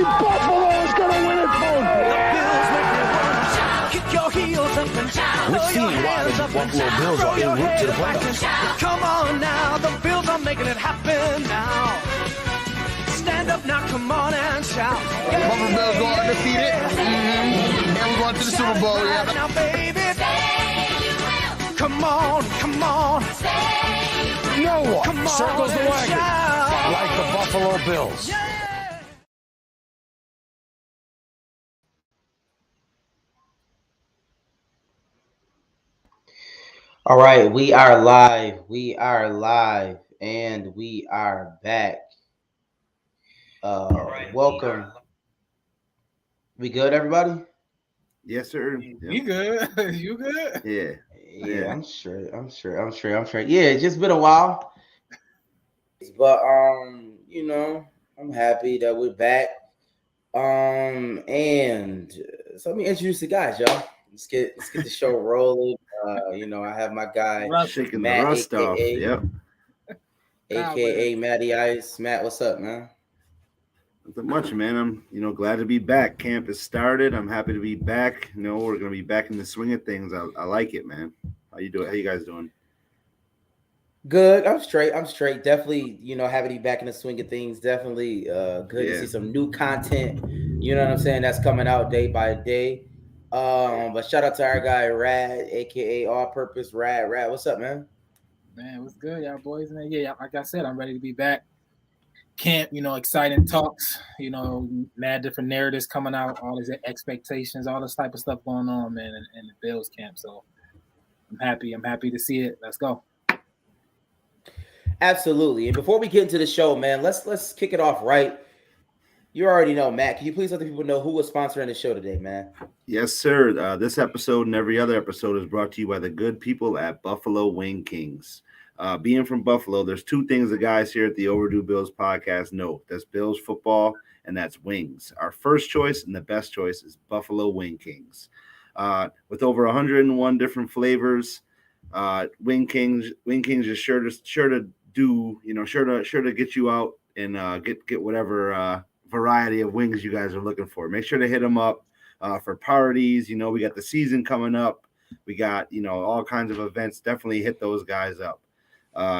believe Buffalo is going to win it both. Kick your heels up and down. We've seen why the Buffalo Bills are en route to the playoffs. Come on now, the Bills are making it happen now. Stand up now, come on and shout. Buffalo Bills go undefeated. And we're going to the Super Bowl. Yeah. Now, baby, come on, come on. No one Come on circles the and wagon shout. like the Buffalo Bills. All right, we are live. We are live, and we are back. Welcome. We good, everybody? Yes, sir. You good? You good? Yeah. Yeah, I'm sure. Yeah, it's just been a while, but I'm happy that we're back. And so let me introduce the guys, y'all. Let's get the show rolling. I have my guy Shaking Matt, the rust AKA, off. Yep. AKA Matty Ice. Matt, what's up, man? Nothing much, man. I'm glad to be back. Camp has started. I'm happy to be back. We're gonna be back in the swing of things. I like it, man. How you doing? How you guys doing? Good. I'm straight. Definitely, happy to be back in the swing of things. Definitely good to see some new content. You know what I'm saying? That's coming out day by day. But shout out to our guy Rad, aka All Purpose Rad. Rad, what's up, man? Man, what's good, y'all boys? Man, yeah, like I said, I'm ready to be back. Camp, exciting talks, mad different narratives coming out, all these expectations, all this type of stuff going on, man, in the Bills camp. So I'm happy to see it. Let's go. Absolutely. And before we get into the show, man, let's kick it off right. You already know, Matt. Can you please let the people know who is sponsoring the show today, man? Yes, sir. This episode and every other episode is brought to you by the good people at Buffalo Wing Kings. Being from Buffalo, there's two things the guys here at the Overdue Bills podcast know. That's Bills football, and that's wings. Our first choice and the best choice is Buffalo Wing Kings. With over 101 different flavors, Wing Kings is sure to get you out and get whatever variety of wings you guys are looking for. Make sure to hit them up for parties. We got the season coming up. We got all kinds of events. Definitely hit those guys up.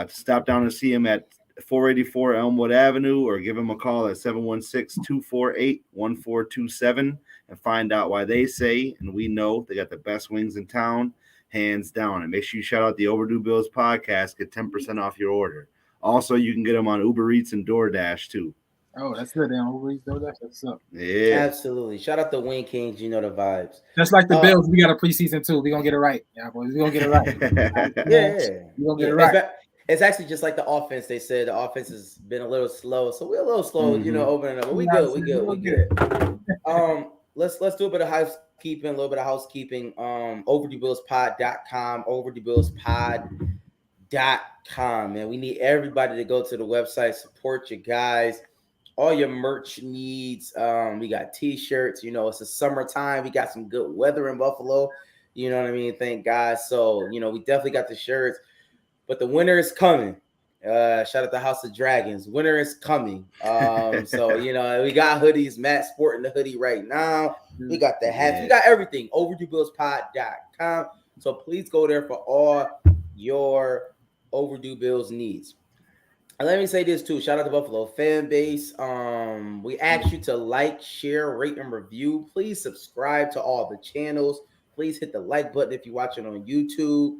Stop down and see them at 484 Elmwood Avenue or give them a call at 716-248-1427 and find out why they say, and we know they got the best wings in town, hands down. And make sure you shout out the Overdue Bills podcast, get 10% off your order. Also, you can get them on Uber Eats and DoorDash too. Oh, that's good. Then Uber Eats, DoorDash, that's up. Yeah, Absolutely. Shout out the Wing Kings. You know the vibes. Just like the Bills, we got a preseason too. We're gonna get it right. Yeah, boys, we're gonna get it right. Yeah. We're gonna get it right. It's actually just like the offense. They said the offense has been a little slow, so we're a little slow, opening up. But we good. Let's do a bit of housekeeping, OverdueBillsPod.com, OverdueBillsPod.com. Man, we need everybody to go to the website, support your guys, all your merch needs. We got t-shirts. It's the summertime. We got some good weather in Buffalo. You know what I mean? Thank God. So we definitely got the shirts. But the winter is coming. Shout out to House of Dragons. Winter is coming. So, we got hoodies. Matt sporting the hoodie right now. We got the hats. We got everything. OverdueBillsPod.com. So please go there for all your Overdue Bills needs. And let me say this too. Shout out to Buffalo fan base. We ask you to like, share, rate, and review. Please subscribe to all the channels. Please hit the like button if you're watching on YouTube.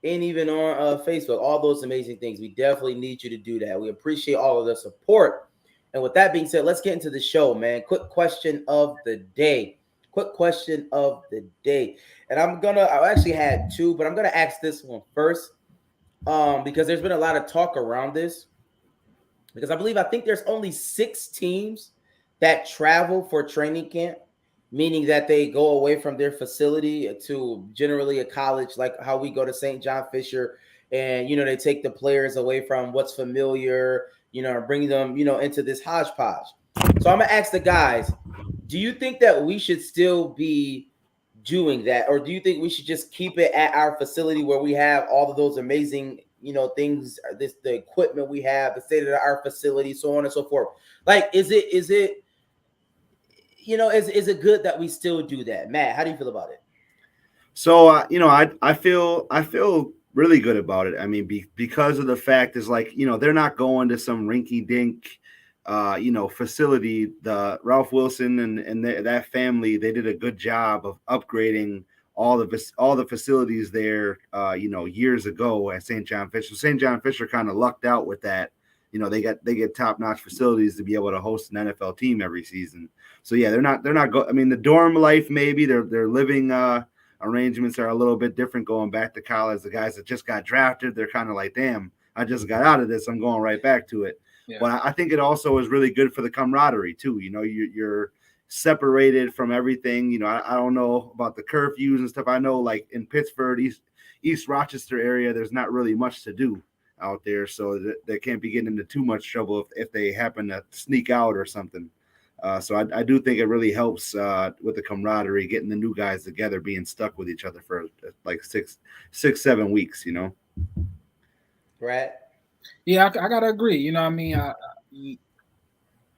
And even on Facebook, all those amazing things. We definitely need you to do that. We appreciate all of the support. And with that being said, let's get into the show, man. Quick question of the day. And I actually had two, but I'm going to ask this one first because there's been a lot of talk around this. Because I think there's only 6 teams that travel for training camp, meaning that they go away from their facility to generally a college, like how we go to St. John Fisher, and, they take the players away from what's familiar, and bring them, into this hodgepodge. So I'm going to ask the guys, do you think that we should still be doing that? Or do you think we should just keep it at our facility where we have all of those amazing, things, the equipment we have, the state of our facility, so on and so forth? Like, is it is it good that we still do that? Matt, how do you feel about it? So I feel really good about it. I mean, because of the fact is like they're not going to some rinky dink facility. The Ralph Wilson and that family, they did a good job of upgrading all the facilities there. Years ago at St. John Fisher. St. John Fisher kind of lucked out with that. They get top notch facilities to be able to host an NFL team every season. So yeah, they're not I mean, the dorm life, maybe their living arrangements are a little bit different going back to college. The guys that just got drafted, they're kind of like, damn, I just got out of this, I'm going right back to it. Yeah. But I think it also is really good for the camaraderie too. You're separated from everything. I don't know about the curfews and stuff. I know like in Pittsburgh, East Rochester area, there's not really much to do out there, so they can't be getting into too much trouble if they happen to sneak out or something. So I do think it really helps with the camaraderie, getting the new guys together, being stuck with each other for like 6-7 weeks. Brad? Yeah, I gotta agree. I mean,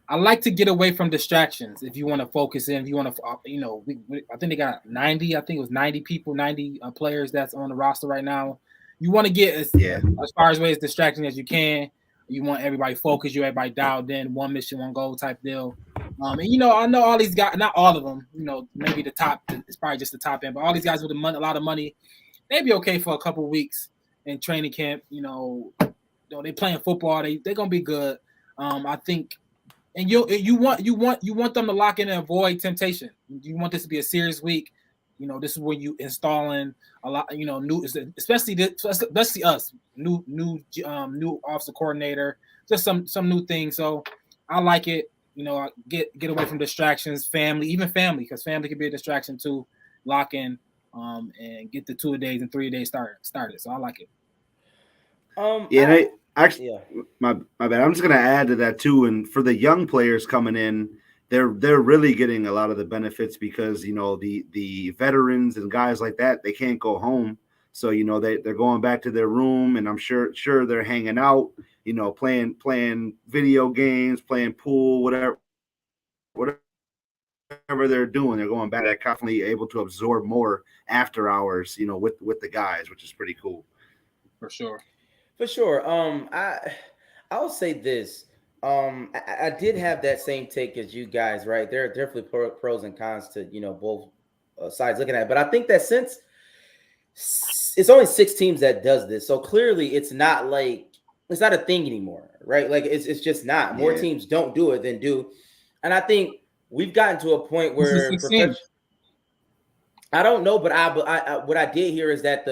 I like to get away from distractions. If you want to focus in, if you want to, I think they got 90. I think it was 90 people, 90 players that's on the roster right now. You want to get as far away as distracting as you can. You want everybody focused, everybody dialed in, one mission, one goal type deal. And I know all these guys, not all of them. Maybe the top. It's probably just the top end, but all these guys with a lot of money, they'd be okay for a couple of weeks in training camp. They playing football. They're gonna be good. I think, and you want them to lock in and avoid temptation. You want this to be a serious week. This is where you installing a lot. New, especially us, new officer coordinator, just some new things. So I like it. Get away from distractions, even family, because family can be a distraction too. Lock in, and get the 2-a-days and 3-a-days started. So I like it. My bad. I'm just gonna add to that too. And for the young players coming in, they're really getting a lot of the benefits because the veterans and guys like that, they can't go home. So they're going back to their room, and I'm sure they're hanging out, playing video games, playing pool, whatever they're doing. They're going back. They're constantly able to absorb more after hours, with the guys, which is pretty cool. For sure. I'll say this. I did have that same take as you guys, right? There are definitely pros and cons to both sides looking at it. But I think that since it's only 6 teams that does this, so clearly it's not a thing anymore, right? Like it's just not. More teams don't do it than do, and I think we've gotten to a point where I don't know, but I what I did hear is that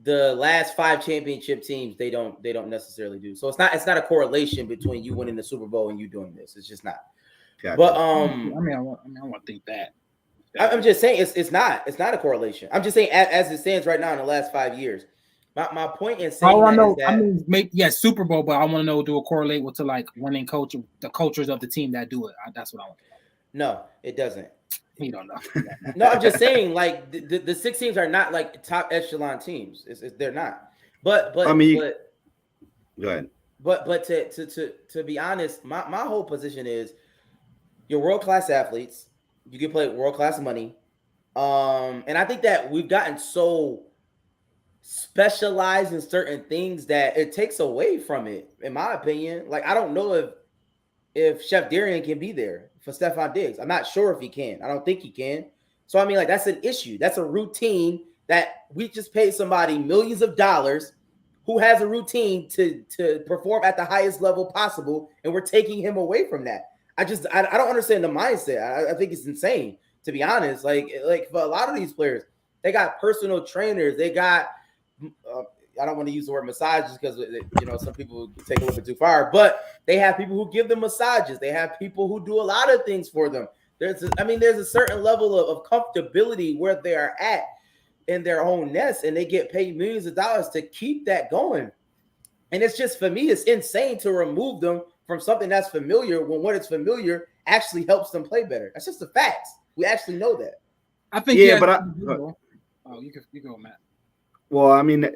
the last 5 championship teams they don't necessarily do. So it's not a correlation between you winning the Super Bowl and you doing this. It's just not. Gotcha. But I want to think that. I'm just saying it's not a correlation. I'm just saying as it stands right now in the last 5 years. My point in saying Super Bowl, but I want to know, do it correlate with like winning the cultures of the team that do it? That's what I want to know. No, it doesn't. You don't know. No, I'm just saying, like the 6 teams are not like top echelon teams. They're not. But I mean, go ahead. But to be honest, my whole position is you're world class athletes. You can play world class money, and I think that we've gotten so specialized in certain things that it takes away from it. In my opinion, like I don't know if Chef Darian can be there for Stephon Diggs. I'm not sure if he can. I don't think he can. So I mean, like that's an issue. That's a routine that we just paid somebody millions of dollars who has a routine to perform at the highest level possible, and we're taking him away from that. I don't understand the mindset. I think it's insane, to be honest. Like for a lot of these players, they got personal trainers. They got I don't want to use the word massages because some people take a little bit too far, but they have people who give them massages. They have people who do a lot of things for them. There's a certain level of comfortability where they are at in their own nest, and they get paid millions of dollars to keep that going. And it's just, for me, it's insane to remove them from something that's familiar when what is familiar actually helps them play better. That's just the facts. We actually know that. I think you go, Matt. Well, I mean,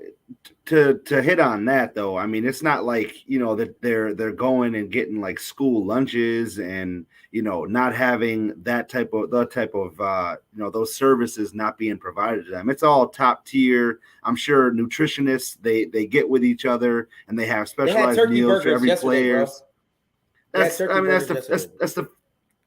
to hit on that though, I mean, it's not like that they're going and getting like school lunches and not having that type of those services not being provided to them. It's all top tier. I'm sure nutritionists they get with each other and they have specialized meals for every player.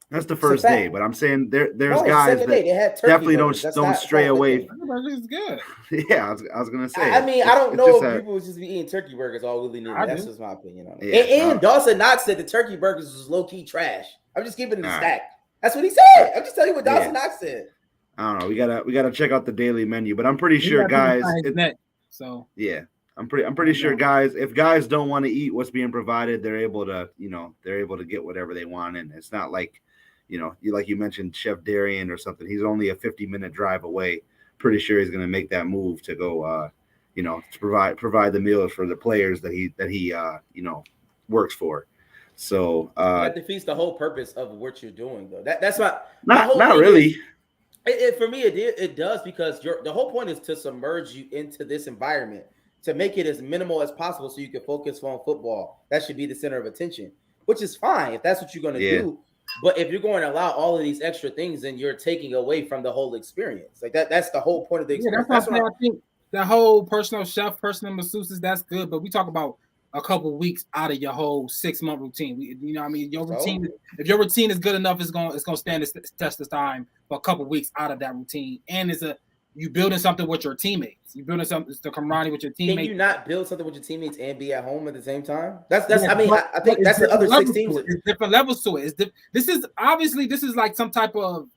That's the first day, but I'm saying there's guys that definitely don't stray away. Burgers is good. Yeah, I was gonna say. I mean, I don't know if people would just be eating turkey burgers all willy nilly. That's just my opinion on it. Yeah, and Dawson Knox said the turkey burgers was low key trash. I'm just keeping it in the stack. That's what he said. I'm just telling you what Dawson Knox said. I don't know. We gotta check out the daily menu, but I'm pretty sure guys. Yeah. I'm pretty sure guys, if guys don't want to eat what's being provided, they're able to get whatever they want, and it's not like, like you mentioned, Chef Darian or something. He's only a 50-minute drive away. Pretty sure he's going to make that move to go, to provide the meals for the players that he works for. So that defeats the whole purpose of what you're doing, though. That's not really. For me, it does, because the whole point is to submerge you into this environment, to make it as minimal as possible so you can focus on football. That should be the center of attention, which is fine if that's what you're going to do. But if you're going to allow all of these extra things, then you're taking away from the whole experience. Like that's the whole point of the experience. That's what I think. The whole personal chef, personal masseuses, that's good. But we talk about a couple of weeks out of your whole 6-month routine. Your routine. If your routine is good enough, it's going to stand the test of time for a couple of weeks out of that routine. And you building something with your teammates. You building something, the camaraderie with your teammates. Can you not build something with your teammmates and be at home at the same time? I think that's the other 6 teams. It's different levels to it. This is like some type of,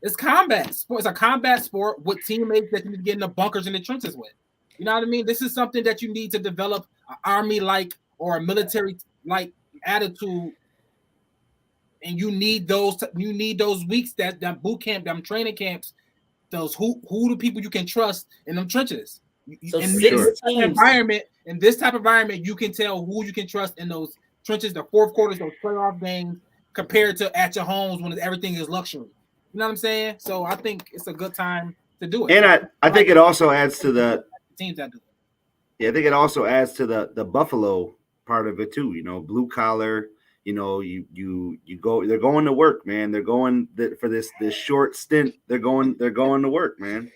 it's combat sport. It's a combat sport with teammates that you need to get in the bunkers and the trenches with. You know what I mean? This is something that you need to develop an army-like or a military-like attitude. And you need those weeks, that boot camp, them training camps. Those who the people you can trust in them trenches. So in this type of environment, you can tell who you can trust in those trenches, the fourth quarters, those playoff games, compared to at your homes when everything is luxury. You know what I'm saying? So I think it's a good time to do it. And I think it also adds to the teams that do it. Yeah, I think it also adds to the Buffalo part of it too. Blue collar. You go. They're going to work, man. They're going for this short stint. They're going to work, man.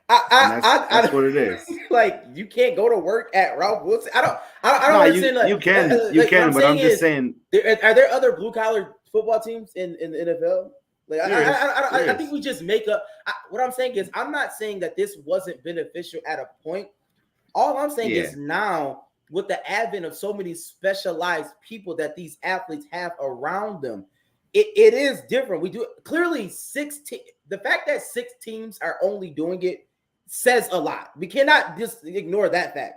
That's what it is. Like, you can't go to work at Ralph Wilson. I don't understand. You can, but I'm just saying. Are there other blue collar football teams in the NFL? Like, I think we just make up. What I'm saying is, I'm not saying that this wasn't beneficial at a point. All I'm saying is now, with the advent of so many specialized people that these athletes have around them, it is different. We do clearly the fact that 6 teams are only doing it says a lot. We cannot just ignore that fact,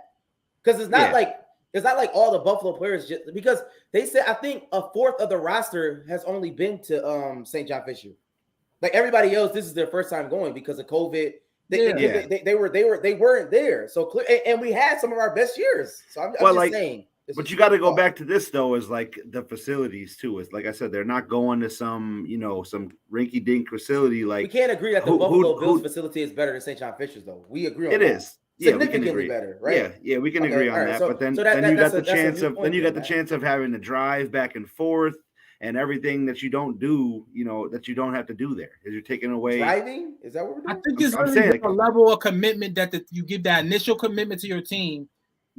because it's not like all the Buffalo players, just because they said, I think a fourth of the roster has only been to St. John Fisher. Like, everybody else, this is their first time going because of COVID. They weren't there. So clear, and we had some of our best years. So I'm just saying. But you got to go back to this though, is like the facilities too. Is like I said, they're not going to some rinky-dink facility. Like, we can't agree that the Buffalo Bills facility is better than St. John Fisher's though. We agree on that. It is. Significantly better, right? Yeah, we can agree on that. But then you got the chance of having to drive back and forth and everything that you don't do, that you don't have to do there, is you're taking away driving. Is that what we're doing? I think it's really a level of commitment that you give, that initial commitment to your team.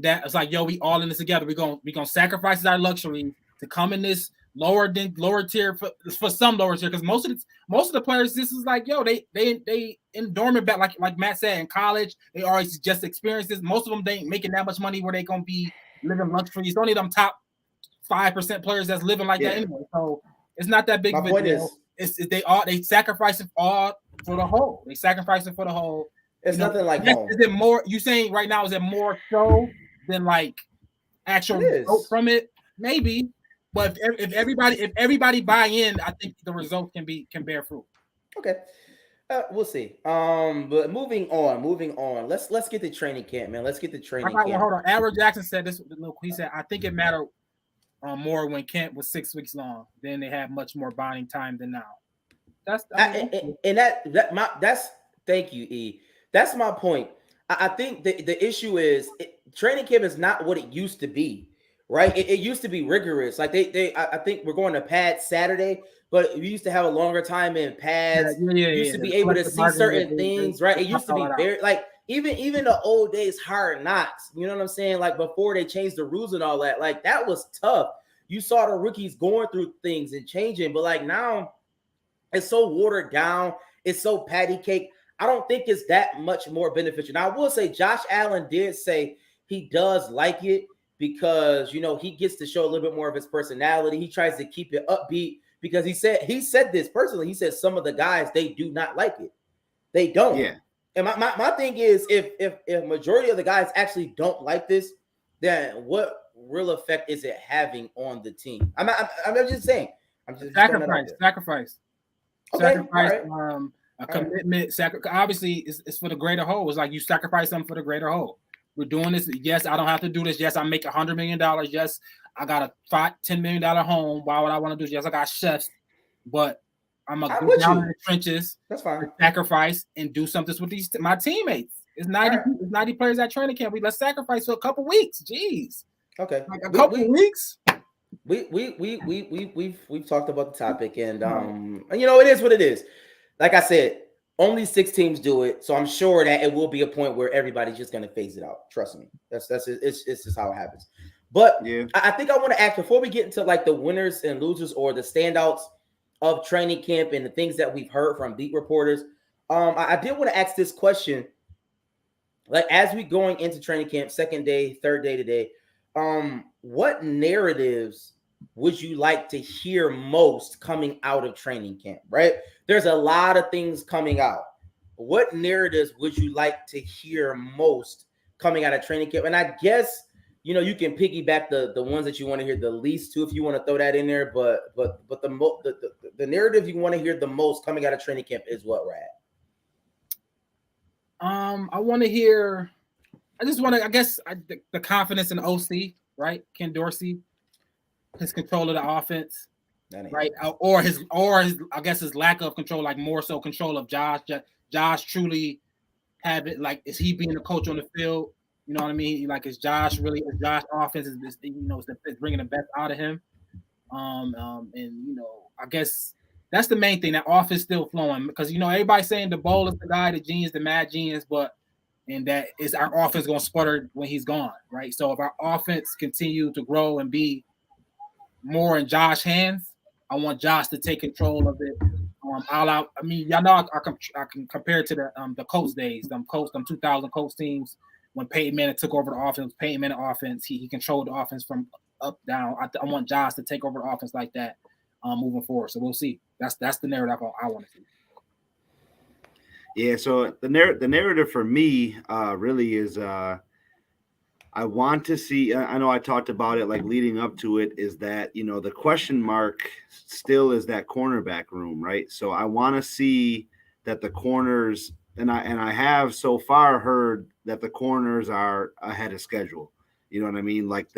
That it's like, yo, we all in this together. We're gonna sacrifice our luxury to come in this lower tier for some lower tier, because most of the players, this is like, yo, they in dormant back, like Matt said, in college they always just experienced this. Most of them, they ain't making that much money where they gonna be living luxury. It's only them top 5% players that's living like that anyway. So it's not that big of a deal. They sacrifice it all for the whole. They sacrifice it for the whole. It's nothing like home. Is it more? You saying right now, is it more so than like actual result from it? Maybe, but if everybody buy in, I think the result can bear fruit. Okay, we'll see. But moving on. Let's get the training camp, man. Let's get the training camp. Hold on. Edward Jackson said this. He said, I think it mattered more when camp was 6 weeks long. Then they had much more bonding time than now. Thank you, E. That's my point. I think the issue is training camp is not what it used to be, right? It used to be rigorous. Like I think we're going to pads Saturday, but we used to have a longer time in pads. Used to The be able to collective see certain bargaining, things, right? It used to all be that out. very like even the old days hard knocks. You know what I'm saying? Like before they changed the rules and all that, like that was tough. You saw the rookies going through things and changing, but like now it's so watered down. It's so patty cake. I don't think it's that much more beneficial. Now, I will say Josh Allen did say he does like it because, you know, he gets to show a little bit more of his personality. He tries to keep it upbeat because he said this personally. He said some of the guys, they do not like it. They don't. Yeah. And my thing is if majority of the guys actually don't like this, then what real effect is it having on the team? I'm just saying. I'm just Sacrifice. Okay, Sacrifice, right. a commitment. Obviously, it's for the greater whole. It's like you sacrifice something for the greater whole. We're doing this. Yes, I don't have to do this. Yes, I make $100 million. Yes, I got a $10 million home. Why would I want to do this? Yes, I got chefs, but I'm gonna go down in the trenches. That's fine. Sacrifice and do something with my teammates. It's 90 players at training camp. Let's sacrifice for a couple weeks. Jeez. Okay. Like a couple weeks. We've talked about the topic, and you know, it is what it is. Like I said, only 6 teams do it, so I'm sure that it will be a point where everybody's just gonna phase it out. Trust me, that's it's just how it happens. But yeah, I think I want to ask before we get into like the winners and losers or the standouts of training camp and the things that we've heard from beat reporters. I did want to ask this question, like as we going into training camp, second day, third day today. What narratives would you like to hear most coming out of training camp, right? There's a lot of things coming out. What narratives would you like to hear most coming out of training camp? And I guess, you know, you can piggyback the ones that you want to hear the least too, if you want to throw that in there. But the narrative you want to hear the most coming out of training camp is what, Rad? I want to hear. I just want to, I guess, the confidence in the OC, right? Ken Dorsey, his control of the offense, right? Or his, I guess, his lack of control, like more so control of Josh. Josh truly have it. Like, is he being the coach on the field? You know what I mean? Like, is Josh offense is you know, is bringing the best out of him? And you know, I guess that's the main thing. That offense still flowing because you know everybody's saying the Bowl is the guy, the genius, the mad genius, but. And that is our offense going to sputter when he's gone, right? So if our offense continue to grow and be more in Josh's hands, I want Josh to take control of it. I mean, y'all know I can compare it to the Colts days, them 2000 Colts teams when Peyton Manning took over the offense. Peyton Manning offense, he controlled the offense from up down. I want Josh to take over the offense like that moving forward. So we'll see. That's the narrative I want to see. Yeah, so the narrative for me really is I want to see. I know I talked about it like leading up to it. Is that you know the question mark still is that cornerback room, right? So I want to see that the corners and I have so far heard that the corners are ahead of schedule. You know what I mean? Like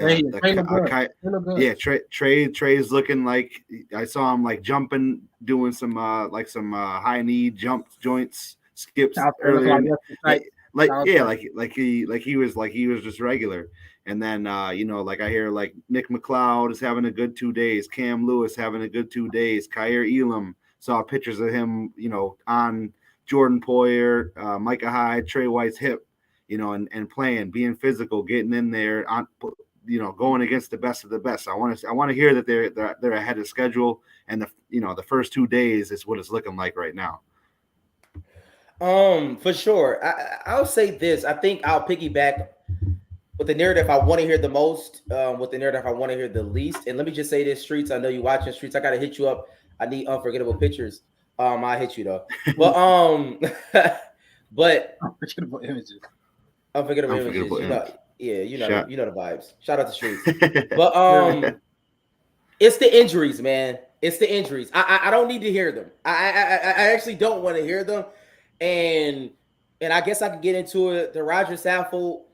Trey's looking like I saw him like jumping, doing some high knee jump joints. Skips earlier, like he was just regular, and then you know, like I hear like Nick McLeod is having a good 2 days, Cam Lewis having a good 2 days, Kyer Elam saw pictures of him, you know, on Jordan Poyer, Micah Hyde, Trey White's hip, you know, and playing, being physical, getting in there, on, you know, going against the best of the best. I want to hear that they're ahead of schedule, and the first 2 days is what it's looking like right now. For sure. I'll say this. I think I'll piggyback with the narrative I want to hear the most, with the narrative I want to hear the least. And let me just say this, Streets. I know you're watching Streets. I gotta hit you up. I need unforgettable pictures. I'll hit you though. But unforgettable images. Unforgettable images. You know the vibes. Shout out to Streets. But it's the injuries, man. It's the injuries. I don't need to hear them. I actually don't want to hear them. And I guess I could get into it. The Roger Saffold,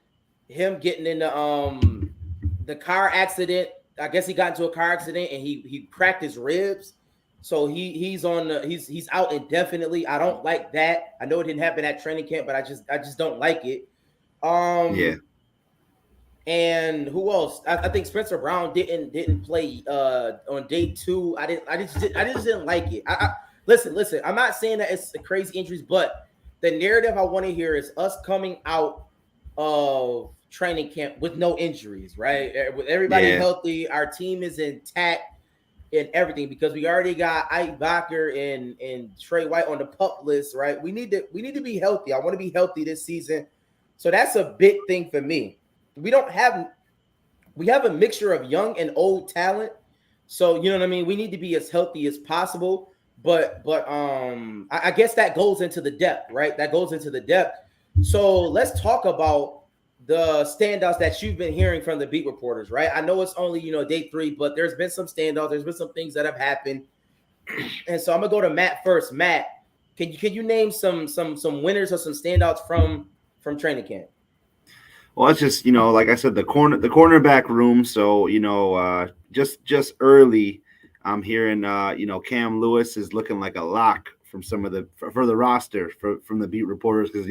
him getting in the car accident. I guess he got into a car accident and he cracked his ribs. So he's out indefinitely. I don't like that. I know it didn't happen at training camp, but I just don't like it. Yeah. And who else? I think Spencer Brown didn't play on day 2. I just didn't like it. Listen. I'm not saying that it's crazy injuries, but the narrative I want to hear is us coming out of training camp with no injuries, right? With everybody healthy, our team is intact and everything, because we already got Ike Bacher and Trey White on the pup list, right? We need to be healthy. I want to be healthy this season, so that's a big thing for me. We have a mixture of young and old talent, so you know what I mean. We need to be as healthy as possible, but I guess that goes into the depth, right? That goes into the depth. So let's talk about the standouts that you've been hearing from the beat reporters, right? I know it's only day 3, but there's been some standouts. There's been some things that have happened, and so I'm gonna go to Matt first. Matt, can you name some winners or some standouts from training camp? Well, it's just like I said, the cornerback room. So just early, I'm hearing Cam Lewis is looking like a lock from some of the for the roster from the beat reporters, because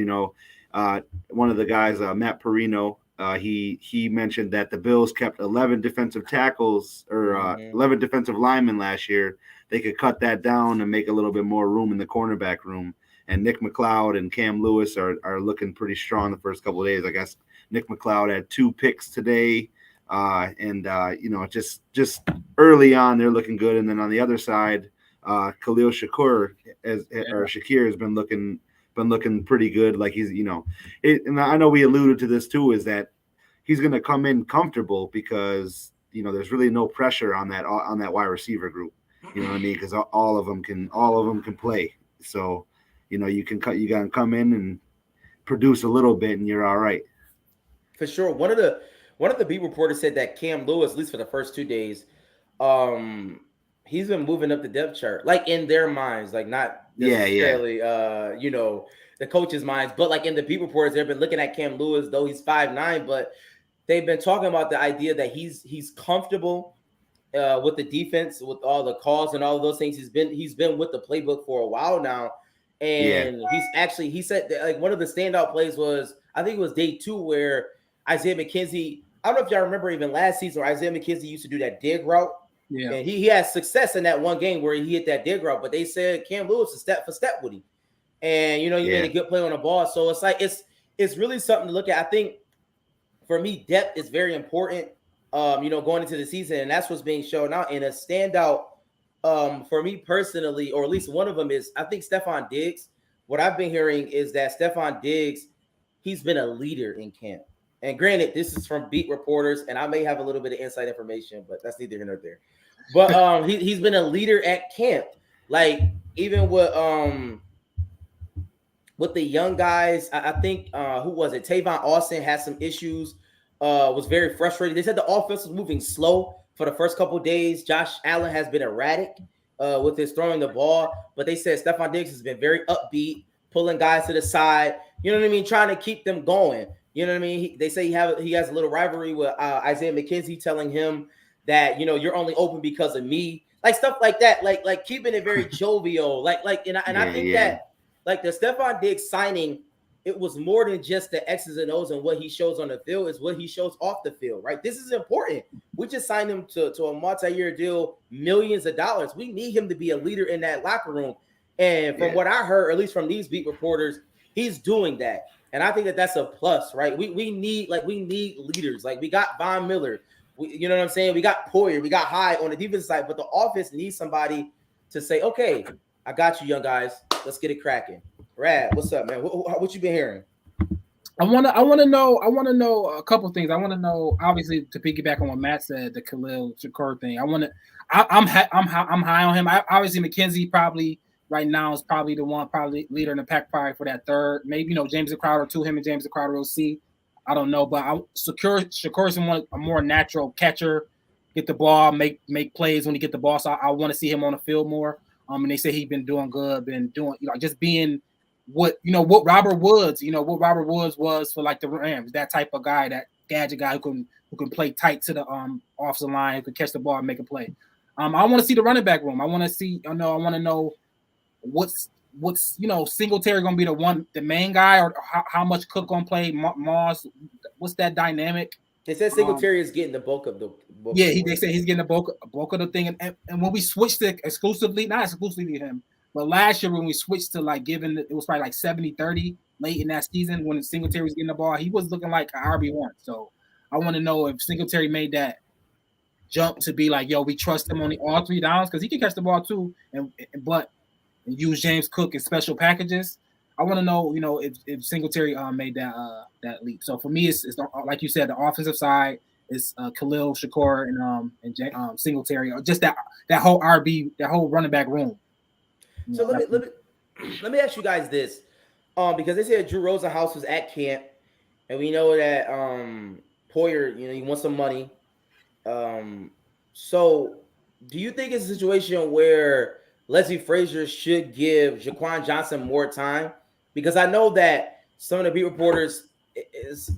one of the guys, Matt Perino, he mentioned that the Bills kept 11 defensive tackles or 11 defensive linemen last year. They could cut that down and make a little bit more room in the cornerback room. And Nick McLeod and Cam Lewis are looking pretty strong the first couple of days. I guess Nick McLeod had 2 picks today, just early on they're looking good. And then on the other side, Khalil Shakir has been looking pretty good. Like he's and I know we alluded to this too, is that he's going to come in comfortable because there's really no pressure on that wide receiver group. You know what I mean? Because all of them can play. So you gotta come in and produce a little bit, and you're all right. For sure. One of the beat reporters said that Cam Lewis, at least for the first 2 days, he's been moving up the depth chart, like in their minds, like not necessarily the coach's minds, but like in the beat reporters, they've been looking at Cam Lewis, though he's 5'9", but they've been talking about the idea that he's comfortable with the defense, with all the calls and all of those things. He's been with the playbook for a while now. And he said that, like, one of the standout plays was, I think it was day 2, where Isaiah McKenzie, I don't know if y'all remember even last season, where Isaiah McKenzie used to do that dig route. Yeah. And he had success in that one game where he hit that dig route, but they said Cam Lewis is step for step with him. And, he made a good play on the ball. So it's like, it's really something to look at. I think for me, depth is very important, going into the season. And that's what's being shown out. And a standout for me personally, or at least one of them, is I think Stephon Diggs. What I've been hearing is that Stephon Diggs, he's been a leader in camp. And granted, this is from beat reporters, and I may have a little bit of inside information, but that's neither here nor there. But he's been a leader at camp. Like, even with the young guys, I think who was it? Tavon Austin had some issues, was very frustrated. They said the offense was moving slow for the first couple of days. Josh Allen has been erratic with his throwing the ball, but they said Stephon Diggs has been very upbeat, pulling guys to the side. You know what I mean? Trying to keep them going. You know what I mean? They say he has a little rivalry with Isaiah McKenzie, telling him that, you're only open because of me, like stuff like that, like keeping it very jovial, I think that, like, the Stephon Diggs signing, it was more than just the X's and O's and what he shows on the field, is what he shows off the field, right? This is important. We just signed him to a multi-year deal, millions of dollars. We need him to be a leader in that locker room. And from what I heard, at least from these beat reporters, he's doing that. And I think that that's a plus, right? We need leaders. Like, we got Von Miller. You know what I'm saying? We got Poyer. We got Hyde on the defense side. But the offense needs somebody to say, okay, I got you, young guys. Let's get it cracking. Rad, what's up, man? What you been hearing? I want to know a couple things. I want to know, obviously, to piggyback on what Matt said, the Khalil Shakir thing. I'm high on him. Obviously, McKenzie probably right now is probably the one, probably leader in the pack, probably for that third. Maybe James Crowder too. Him and James Crowder will see. I don't know, but Shakir is a more natural catcher. Get the ball, make plays when he get the ball. So I want to see him on the field more. And they say he's been doing good, been doing just being what Robert Woods was for, like, the Rams, that type of guy, that gadget guy who can play tight to the offensive line, who can catch the ball and make a play. I want to see the running back room. I want to know what's Singletary gonna be the main guy, or how much Cook gonna play? Moss, what's that dynamic? They said Singletary is getting the bulk of the bulk. Yeah, they said he's getting the bulk of the thing. And when we switched to not exclusively him, but last year when we switched to like it was probably like 70-30 late in that season when Singletary was getting the ball, he was looking like an RB1. So I want to know if Singletary made that jump to be like, yo, we trust him on all 3 downs, because he can catch the ball too, but use James Cook in special packages. I want to know, if Singletary made that leap. So for me, it's like you said, the offensive side is Khalil Shakur and Singletary, or just that whole RB, that whole running back room. So let me ask you guys this, because they said Drew Rosenhaus was at camp, and we know that Poyer, he wants some money. So do you think it's a situation where Leslie Frazier should give Jaquan Johnson more time? Because I know that some of the beat reporters,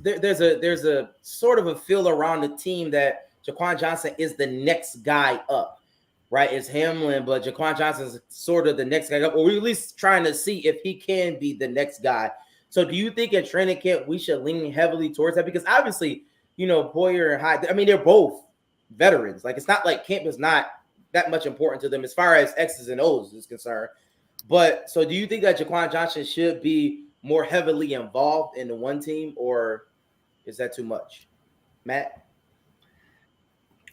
there's a sort of a feel around the team that Jaquan Johnson is the next guy up, right? It's Hamlin, but Jaquan Johnson is sort of the next guy up, or we're at least trying to see if he can be the next guy. So do you think at training camp we should lean heavily towards that? Because obviously, Poyer and Hyde, I mean, they're both veterans. Like, it's not like camp is not that much important to them as far as X's and O's is concerned. But so do you think that Jaquan Johnson should be more heavily involved in the one team, or is that too much? Matt?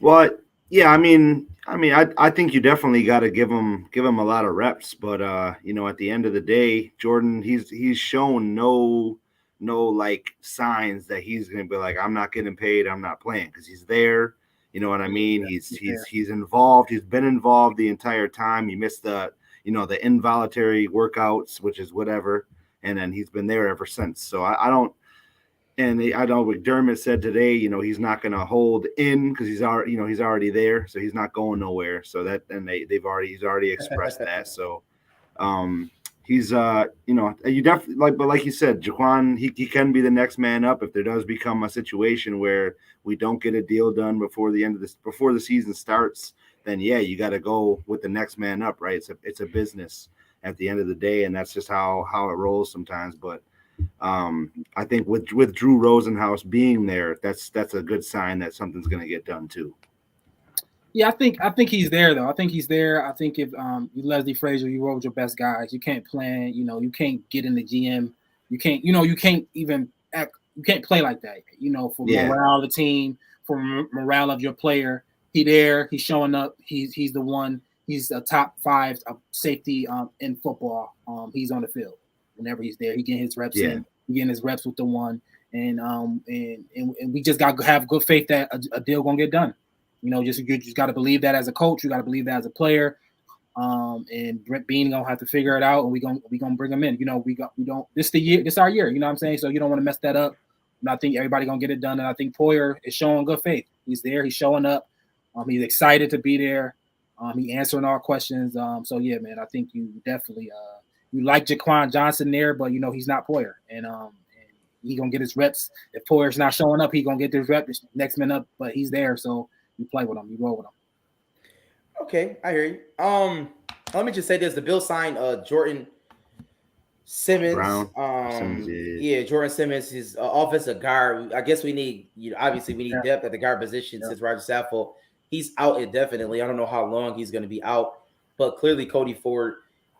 Well, yeah, I think you definitely got to give him a lot of reps, but at the end of the day, Jordan, he's shown no like signs that he's going to be like, I'm not getting paid, I'm not playing, because he's there. You know what I mean? He's involved. He's been involved the entire time. He missed the involuntary workouts, which is whatever, and then he's been there ever since. So I know McDermott said today, he's not going to hold in because he's already there, so he's not going nowhere. So that, and he's already expressed that. So he's you definitely like you said, Jaquan, he can be the next man up if there does become a situation where we don't get a deal done before the season starts. Then yeah, you got to go with the next man up, right? It's a business at the end of the day, and that's just how it rolls sometimes. But I think with Drew Rosenhaus being there, that's a good sign that something's going to get done too. Yeah, I think he's there though. I think he's there. I think if you Leslie Frazier, you roll with your best guys. You can't plan. You can't get in the GM. You can't. You can't even act. You can't play like that. For morale of the team, for morale of your player. He's there. He's showing up. He's the one. He's a top 5 safety in football. He's on the field whenever he's there. He getting his reps in. He getting his reps with the one. And we just got to have good faith that a deal gonna get done. You just got to believe that as a coach. You got to believe that as a player. And Brent Bean gonna have to figure it out, and we gonna bring him in. We don't. This the year. This our year. You know what I'm saying? So you don't want to mess that up. And I think everybody gonna get it done. And I think Poyer is showing good faith. He's there. He's showing up. He's excited to be there. He answering all questions. So yeah, man, I think you definitely you like Jaquan Johnson there, but he's not Poyer, and he gonna get his reps. If Poyer's not showing up, he gonna get his reps next man up. But he's there, so you play with him, you roll with him. Okay, I hear you. Let me just say this: the Bills signed Jordan Simmons. Simmons, Jordan Simmons is offensive guard. I guess we need, obviously we need depth at the guard position since Roger Saffold. He's out indefinitely. I don't know how long he's going to be out, but clearly Cody Ford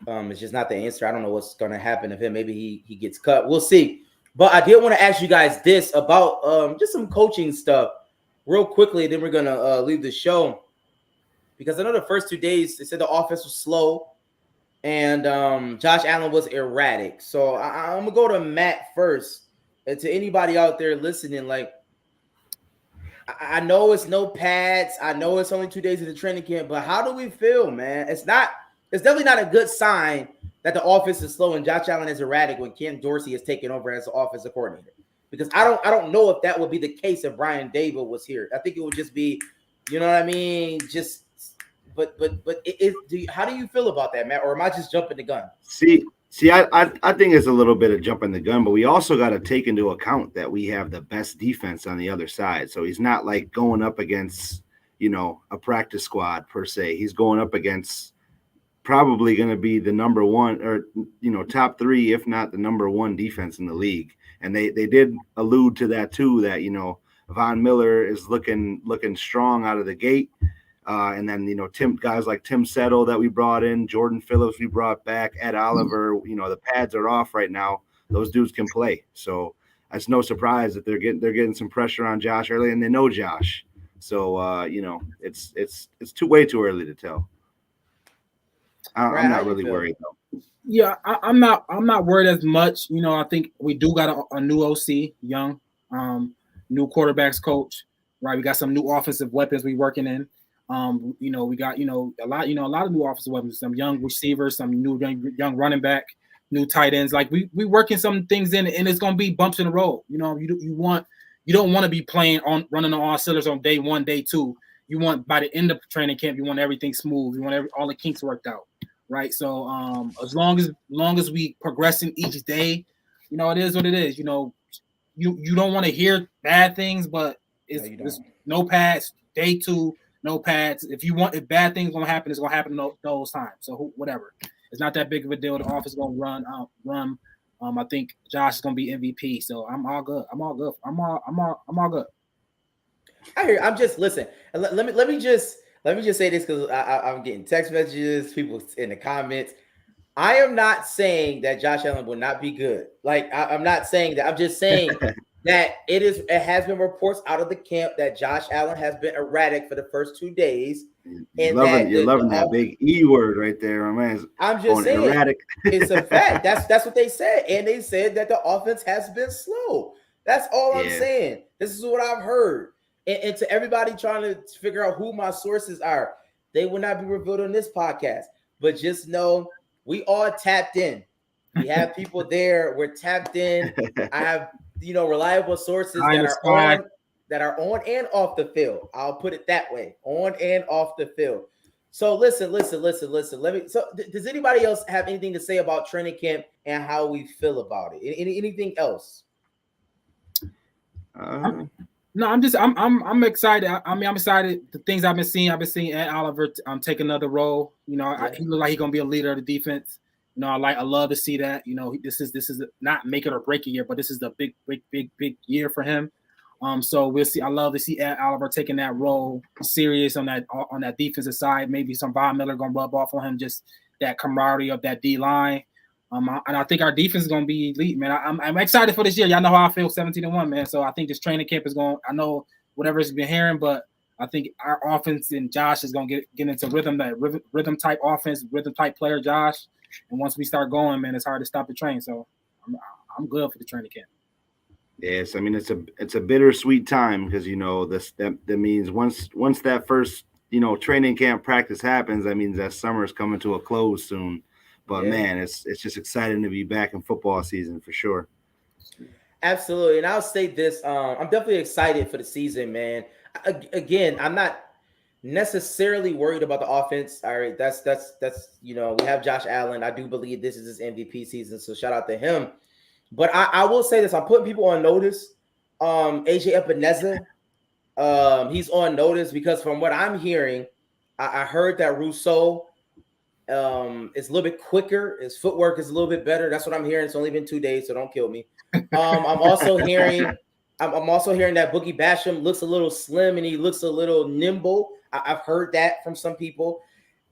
is just not the answer. I don't know what's going to happen to him. Maybe he gets cut. We'll see. But I did want to ask you guys this about just some coaching stuff real quickly. Then we're going to leave the show, because I know the first 2 days they said the offense was slow and Josh Allen was erratic. So I'm going to go to Matt first. And to anybody out there listening, like, I know it's no pads. I know it's only 2 days of the training camp, but how do we feel, man? It's definitely not a good sign that the offense is slow and Josh Allen is erratic when Ken Dorsey is taking over as the offensive coordinator. Because I don't know if that would be the case if Brian Dable was here. I think it would just be, you know what I mean? But how do you feel about that, Matt? Or am I just jumping the gun? See, I think it's a little bit of jumping the gun, but we also got to take into account that we have the best defense on the other side. So he's not like going up against, a practice squad per se. He's going up against probably going to be the number one or, top three, if not the number one defense in the league. And they did allude to that too, that, Von Miller is looking strong out of the gate. And then, guys like Tim Settle that we brought in, Jordan Phillips we brought back, Ed Oliver, the pads are off right now. Those dudes can play. So it's no surprise that they're getting some pressure on Josh early, and they know Josh. So, it's way too early to tell. I'm not really worried though. Yeah, I'm not worried as much. I think we do got a new OC, young, new quarterbacks coach, right? We got some new offensive weapons we working in. We got a lot of new offensive weapons, some young receivers, some new young running back, new tight ends. Like we working some things in, and it's gonna be bumps in the road. You don't want to be running on all cylinders on day 1, day 2. You want by the end of training camp, you want everything smooth. You want all the kinks worked out, right? So as long as we progressing each day, it is what it is. You don't want to hear bad things, but it's no pads. Day 2, no pads. If bad things gonna happen, it's gonna happen those times. So whatever, it's not that big of a deal. The offense is gonna run. I think Josh is gonna be MVP. So I'm all good. I'm all good. I hear. I'm just listen. Let me just say this because I'm getting text messages, people in the comments. I am not saying that Josh Allen will not be good. Like I'm not saying that. I'm just saying that it has been reports out of the camp that Josh Allen has been erratic for the first 2 days. You're loving that big E word right there, my man. I'm just saying erratic. It's a fact. That's what they said, and they said that the offense has been slow. That's all I'm saying. This is what I've heard. And to everybody trying to figure out who my sources are, they will not be revealed on this podcast. But just know we all tapped in. We have people there. We're tapped in. I have reliable sources that are on and off the field. I'll put it that way, on and off the field. So listen. Does anybody else have anything to say about training camp and how we feel about it? Anything else? No, I'm excited. I'm excited. The things I've been seeing Ed Oliver take another role. He look like he's gonna be a leader of the defense. I love to see that. This is not make it or break a year, but this is the big year for him. So we'll see. I love to see Ed Oliver taking that role serious on that defensive side. Maybe some Von Miller gonna rub off on him, just that camaraderie of that D line. And I think our defense is gonna be elite, man. I'm excited for this year. Y'all know how I feel, 17-1, man. So I think this training camp is going. I know whatever's been hearing, but I think our offense and Josh is gonna get into rhythm, that rhythm type offense, rhythm type player, Josh. And once we start going, man, it's hard to stop the train. So I'm good for the training camp. Yes, I mean it's a bittersweet time because that means once that first training camp practice happens, that means that summer is coming to a close soon. But man, it's just exciting to be back in football season for sure. Absolutely, and I'll say this: I'm definitely excited for the season, man. Again, I'm not necessarily worried about the offense. All right, that's we have Josh Allen. I do believe this is his MVP season, so shout out to him. But I will say this: I'm putting people on notice. AJ Epineza, he's on notice because from what I'm hearing, I heard that Rousseau is a little bit quicker. His footwork is a little bit better. That's what I'm hearing. It's only been 2 days, so don't kill me. I'm also hearing that Boogie Basham looks a little slim and he looks a little nimble. I've heard that from some people.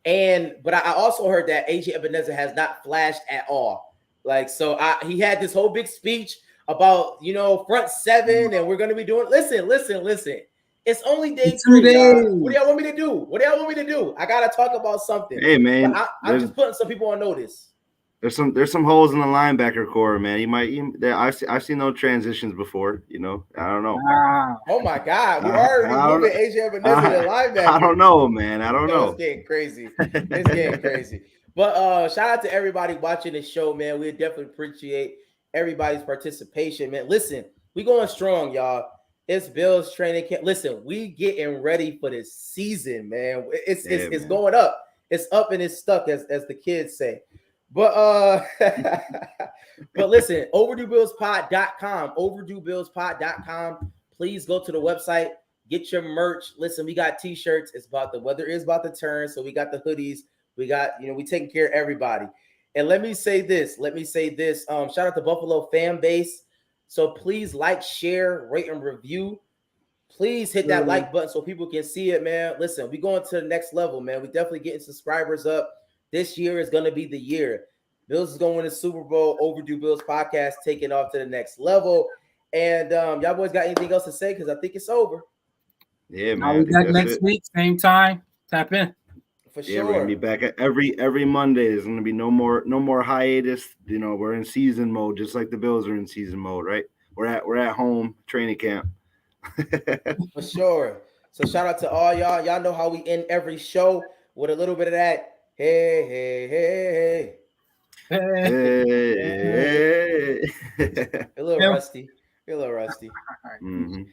But I also heard that AJ Epineza has not flashed at all. He had this whole big speech about, front seven and we're going to be doing, listen. It's only day 3. What do y'all want me to do? I got to talk about something. Hey, man. I'm just putting some people on notice. There's some holes in the linebacker core, man. I've seen no transitions before. I don't know. Oh my God, we already moving AJ Epineza to linebacker. I don't know, man. I don't know. It's getting crazy. But shout out to everybody watching this show, man. We definitely appreciate everybody's participation, man. Listen, we going strong, y'all. It's Bills training camp. Listen, we getting ready for this season, man. It's going up. It's up and it's stuck, as the kids say. But listen, overduebillspod.com, overduebillspod.com. Please go to the website, get your merch. Listen, we got t-shirts. The weather is about to turn, so we got the hoodies. We got, we taking care of everybody. And let me say this. Shout out to Buffalo fan base. So please like, share, rate, and review. Please hit that like button so people can see it, man. Listen, we going to the next level, man. We definitely getting subscribers up. This year is going to be the year. Bills is going to win the Super Bowl. Overdue Bills podcast taking off to the next level. And y'all boys got anything else to say? Because I think it's over. Yeah, man. I'll be back next week, same time. Tap in. For Yeah, sure. we're gonna be back at every Monday. There's gonna be no more hiatus. We're in season mode, just like the Bills are in season mode, right? We're at home training camp. For sure. So shout out to all y'all. Y'all know how we end every show with a little bit of that. Hey, hey, hey, hey. Hey. A little rusty. All right. Mm-hmm.